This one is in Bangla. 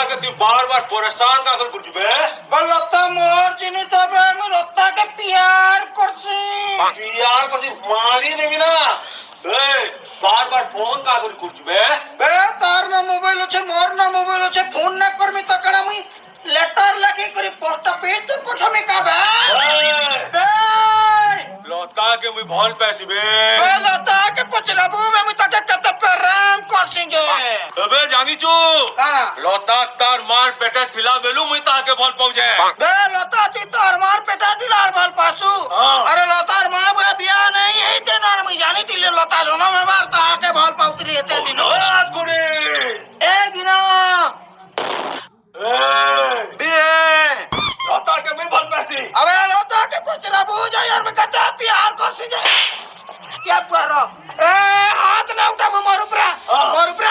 के तू बार बार परेशान का कर कुछ बे लता मोर जिनिस হবে আমি লতাকে प्यार করছি यार कुछ मारी नहीं ना ए बार बार फोन का कर कुछ बे বে তার না মোবাইল আছে মোর না মোবাইল আছে ফোন না করবি তো কেন আমি লেটার লাগি করে পোস্ট অফিস তো পঠামি কাবে বে लौटा के मुझे भौल पैसे बे বে লতাকে পচরাবু আমি তাকে কত প্রেম করছি যে अबे जानी चू কানা लौटा तार मार पेटा थिला बेलू मुझे ताके भौल पहुंचे বে লতা তুই তো আর মার পেটা দিলার ভাল পাসু আরে লতার মা বিয়া নেই এই দিন আর আমি জানি দিলে লতা জনম এবার তাকে ভাল পাউতিলি এতে দিন गुड